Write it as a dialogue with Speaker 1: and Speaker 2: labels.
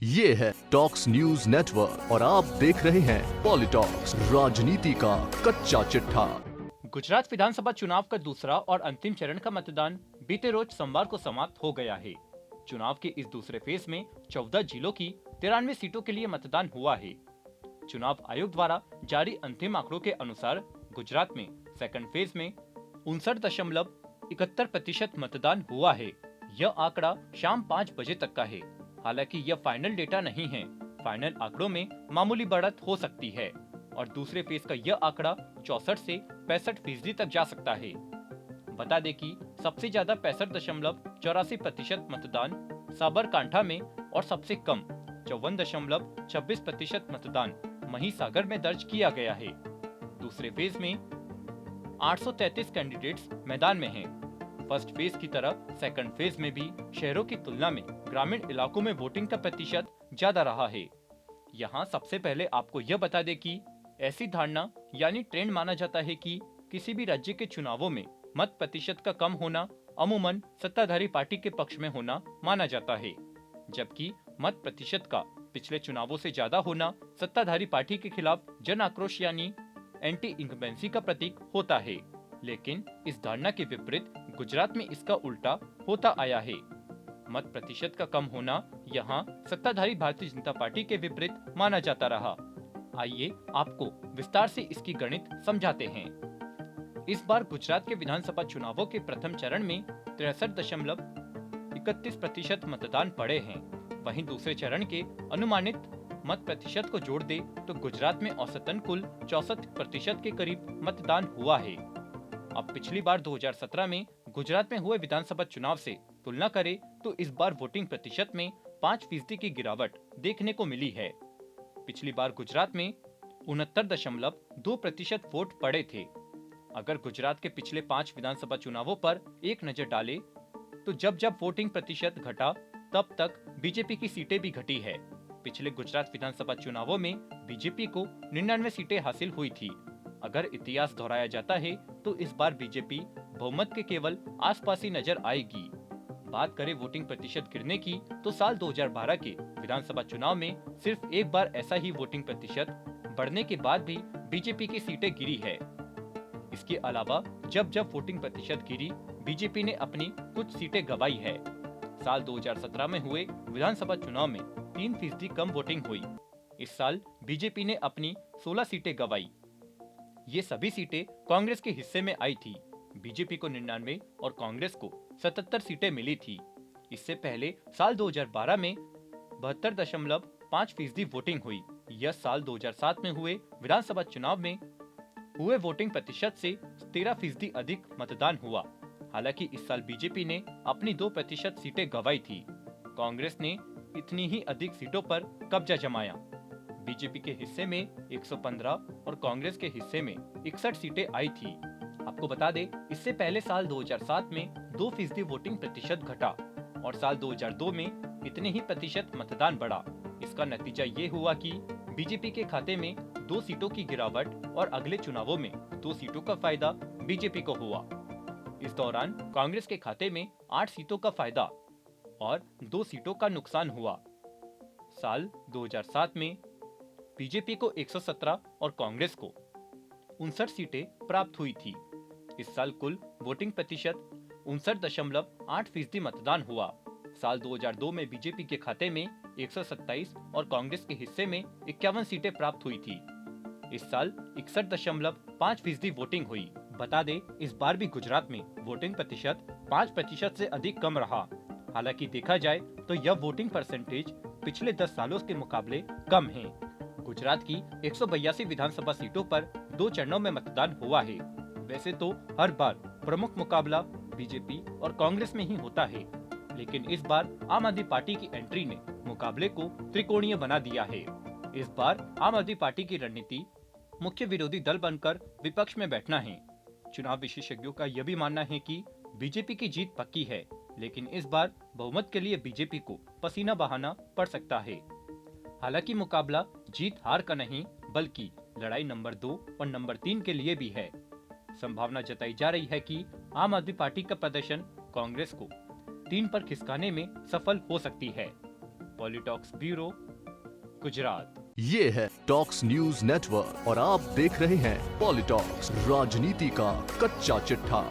Speaker 1: ये है talks news network और आप देख रहे हैं पॉलिटॉक्स, राजनीति का कच्चा चिट्ठा।
Speaker 2: गुजरात विधानसभा चुनाव का दूसरा और अंतिम चरण का मतदान बीते रोज सोमवार को समाप्त हो गया है। चुनाव के इस दूसरे फेज में 14 जिलों की 93 सीटों के लिए मतदान हुआ है। चुनाव आयोग द्वारा जारी अंतिम आंकड़ों के अनुसार गुजरात में सेकंड फेज में 59.71% मतदान हुआ है। यह आंकड़ा शाम 5 बजे तक का है। हालांकि यह फाइनल डेटा नहीं है। फाइनल आंकड़ों में मामूली बढ़त हो सकती है और दूसरे फेज का यह आंकड़ा 64 से 65% तक जा सकता है। बता दें कि सबसे ज्यादा 65.84% मतदान साबरकांठा में और सबसे कम 54.26% मतदान महिसागर में दर्ज किया गया है। दूसरे फेज में 833 कैंडिडेट्स मैदान में हैं। फर्स्ट फेज की तरह सेकंड फेज में भी शहरों की तुलना में ग्रामीण इलाकों में वोटिंग का प्रतिशत ज्यादा रहा है। यहाँ सबसे पहले आपको यह बता दें कि ऐसी धारणा यानी ट्रेंड माना जाता है कि किसी भी राज्य के चुनावों में मत प्रतिशत का कम होना अमूमन सत्ताधारी पार्टी के पक्ष में होना माना जाता है, जबकि मत प्रतिशत का पिछले चुनावों से ज्यादा होना सत्ताधारी पार्टी के खिलाफ जन आक्रोश यानी एंटी इंकम्बेंसी का प्रतीक होता है। लेकिन इस धारणा के विपरीत गुजरात में इसका उल्टा होता आया है। मत प्रतिशत का कम होना यहाँ सत्ताधारी भारतीय जनता पार्टी के विपरीत माना जाता रहा। आइए आपको विस्तार से इसकी गणित समझाते हैं। इस बार गुजरात के विधानसभा चुनावों के प्रथम चरण में 63.31% मतदान पड़े हैं। वहीं दूसरे चरण के अनुमानित मत प्रतिशत को जोड़ दे तो गुजरात में औसतन कुल 64% के करीब मतदान हुआ है। अब पिछली बार 2017 में गुजरात में हुए विधानसभा चुनाव से तुलना करें तो इस बार वोटिंग प्रतिशत में 5% की गिरावट देखने को मिली है। पिछली बार गुजरात में 69.2% वोट पड़े थे। अगर गुजरात के पिछले 5 विधानसभा चुनावों पर एक नजर डालें तो जब जब वोटिंग प्रतिशत घटा तब तक बीजेपी की सीटें भी घटी है। पिछले गुजरात विधानसभा चुनावों में बीजेपी को 99 सीटें हासिल हुई थी। अगर इतिहास दोहराया जाता है तो इस बार बीजेपी बहुमत के केवल आसपास ही नजर आएगी। बात करें वोटिंग प्रतिशत गिरने की तो साल 2012 के विधानसभा चुनाव में सिर्फ एक बार ऐसा ही वोटिंग प्रतिशत बढ़ने के बाद भी बीजेपी की सीटें गिरी है। इसके अलावा जब जब वोटिंग प्रतिशत गिरी बीजेपी ने अपनी कुछ सीटें गंवाई है। साल 2017 में हुए विधानसभा चुनाव में 3% कम वोटिंग हुई। इस साल बीजेपी ने अपनी 16 सीटें गंवाई। ये सभी सीटें कांग्रेस के हिस्से में आई थी। बीजेपी को 99 और कांग्रेस को 77 सीटें मिली थी। इससे पहले साल 2012 में 72.5% वोटिंग हुई। यह साल 2007 में हुए विधानसभा चुनाव में हुए वोटिंग प्रतिशत से 13% अधिक मतदान हुआ। हालांकि इस साल बीजेपी ने अपनी 2% सीटें गंवाई थी। कांग्रेस ने इतनी ही अधिक सीटों पर कब्जा जमाया। बीजेपी के हिस्से में 115 और कांग्रेस के हिस्से में 61 सीटें आई थी। आपको बता दें, इससे पहले साल 2007 में 2% वोटिंग प्रतिशत घटा और साल 2002 में इतने ही प्रतिशत मतदान बढ़ा। इसका नतीजा ये हुआ कि बीजेपी के खाते में 2 सीटों की गिरावट और अगले चुनावों में 2 सीटों का फायदा बीजेपी को हुआ। इस दौरान कांग्रेस के खाते में 8 सीटों का फायदा और 2 सीटों का नुकसान हुआ। साल 2007 में बीजेपी को 117 और कांग्रेस को 59 सीटें प्राप्त हुई थी। इस साल कुल वोटिंग प्रतिशत 59.8% मतदान हुआ। साल 2002 में बीजेपी के खाते में 127 और कांग्रेस के हिस्से में 51 सीटें प्राप्त हुई थी। इस साल 61.5% वोटिंग हुई। बता दें, इस बार भी गुजरात में वोटिंग प्रतिशत 5% से अधिक कम रहा। हालांकि देखा जाए तो यह वोटिंग परसेंटेज पिछले 10 सालों के मुकाबले कम है। गुजरात की 182 विधानसभा सीटों पर 2 चरणों में मतदान हुआ है। वैसे तो हर बार प्रमुख मुकाबला बीजेपी और कांग्रेस में ही होता है, लेकिन इस बार आम आदमी पार्टी की एंट्री ने मुकाबले को त्रिकोणीय बना दिया है। इस बार आम आदमी पार्टी की रणनीति मुख्य विरोधी दल बनकर विपक्ष में बैठना है। चुनाव विशेषज्ञों का यह भी मानना है कि बीजेपी की जीत पक्की है, लेकिन इस बार बहुमत के लिए बीजेपी को पसीना बहाना पड़ सकता है। हालांकि मुकाबला जीत हार का नहीं बल्कि लड़ाई नंबर 2 और नंबर 3 के लिए भी है। संभावना जताई जा रही है कि आम आदमी पार्टी का प्रदर्शन कांग्रेस को 3 पर खिसकाने में सफल हो सकती है। पॉलिटॉक्स ब्यूरो, गुजरात।
Speaker 1: ये है टॉक्स न्यूज नेटवर्क और आप देख रहे हैं पॉलिटॉक्स, राजनीति का कच्चा चिट्ठा।